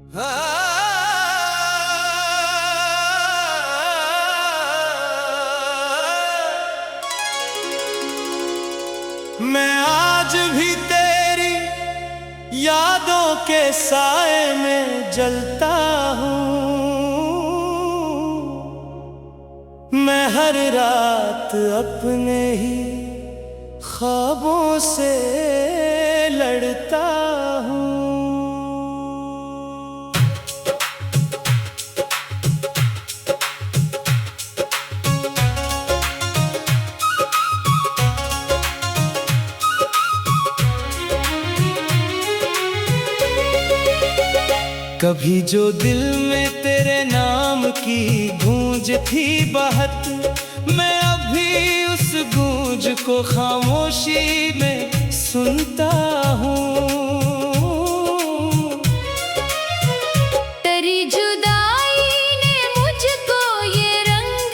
मैं आज भी तेरी यादों के साए में जलता हूँ। मैं हर रात अपने ही ख्वाबों से लड़ता हूँ। कभी जो दिल में तेरे नाम की गूंज थी बहत, मैं अभी उस गूंज को खामोशी में सुनता हूँ। तेरी जुदाई ने मुझको ये रंग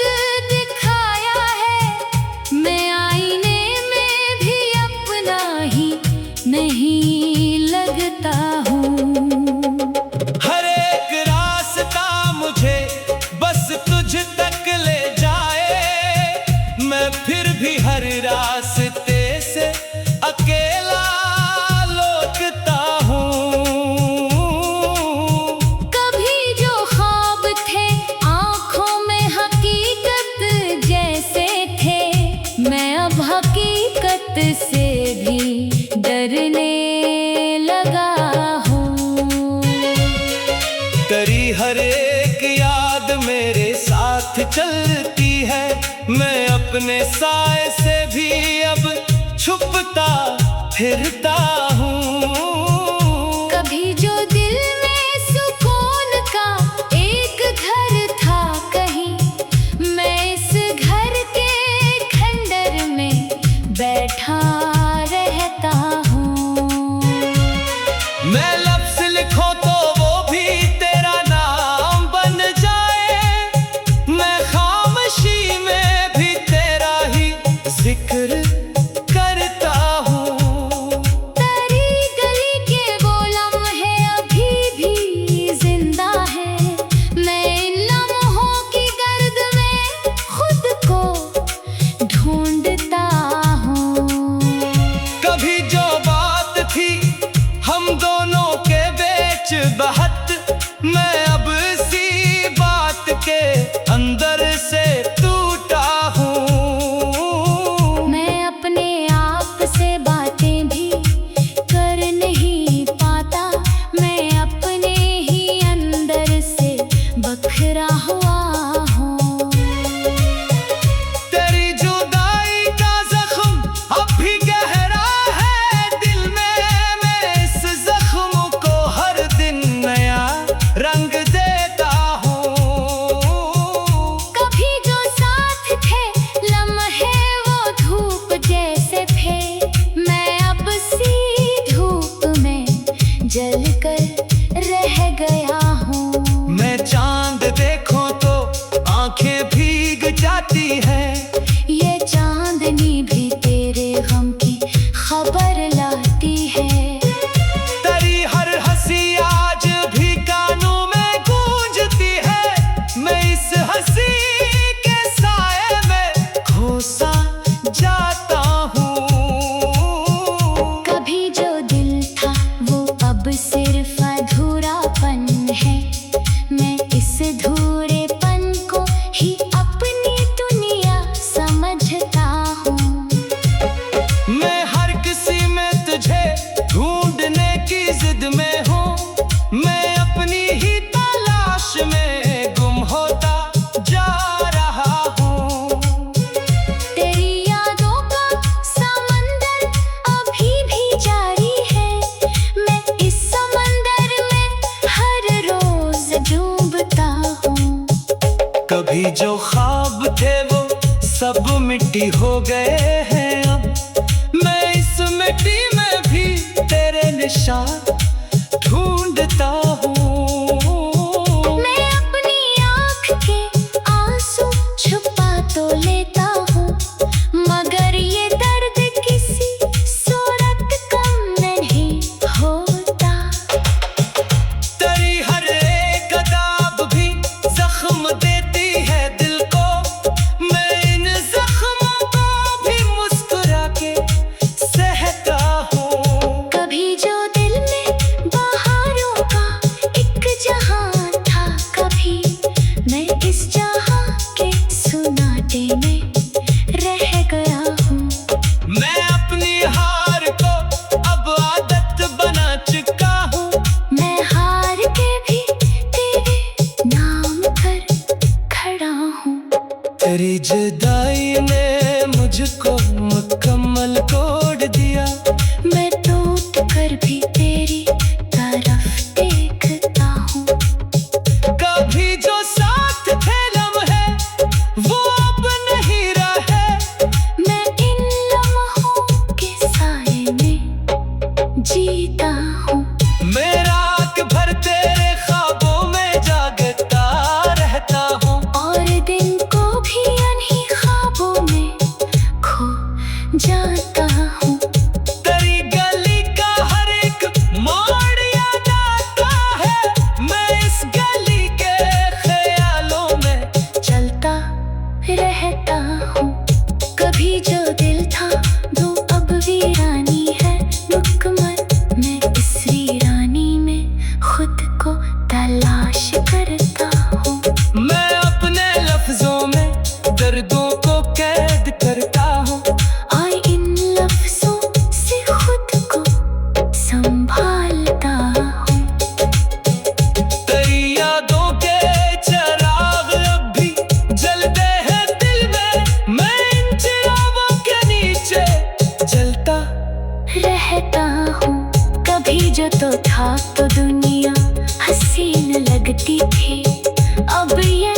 दिखाया है, मैं आईने में भी अपना ही नहीं लगता हूँ। बस तुझ तक ले जाए, मैं फिर भी हर रास्ते से अकेला लौटता हूँ। कभी जो ख्वाब थे आँखों में हकीकत जैसे थे, मैं अब हकीकत से भी डरने लगा हूँ। तेरी हर एक याद मेरे साथ चलती है, मैं अपने साए से भी अब छुपता फिरता हूँ। कभी जो दिल में सुकून का एक घर था कहीं, मैं इस घर के खंडर में बैठा रहता हूँ। मैं लफ्ज़ लिखूं तो वो भी तेरा नाम बन जाए, मैं खामोशी में भी तेरा ही जिक्र करता हूँ। तेरी गली के वो लम्हे अभी भी जिंदा है, मैं इन लम्हों की गर्द में खुद को ढूंढता हूँ। कभी जो बात थी हम दोनों के बीच बहत, मैं अब इसी बात के अंदर से टूटा हूँ। मैं अपने आप से बातें भी कर नहीं पाता, मैं अपने ही अंदर से बखरा हुआ हूँ। तेरी जुदाई का जख्म अब भी गहरा है दिल में, मैं इस जख्म को हर दिन नया रंग देता हूँ। कभी जो साथ थे लम्हे वो धूप जैसे थे, मैं अब सी धूप में जलकर रह गया हूँ। मैं चांद देखूं तो आंखें भीग जाती है, ये चांदनी भी तेरे गम की खबर लाती है। तेरी हर हंसी आज भी कानों में गूंजती है, मैं इस हंसी के साए में खोसा जाता हूँ। कभी जो दिल था वो अब सिर्फ अधूरापन है, मैं इस अधूरेपन को ही अपनी दुनिया समझता हूँ। मैं हर किसी में तुझे ढूंढने की जिद में हूँ, मैं अपनी ही तलाश में गुम होता जा रहा हूँ। तेरी यादों का समंदर अभी भी जारी है, मैं इस समंदर में हर रोज डूबता हूँ। कभी जो ख्वाब थे वो सब मिट्टी हो गए हैं अब, मैं इस मिट्टी में भी तेरे निशान ढूंढता हूँ। मैं अपनी आँख के आंसू छुपा तो लेता हूँ, मगर ये दर्द किसी सूरत कम नहीं होता। तेरी हर हसीन लगती थी, अब ये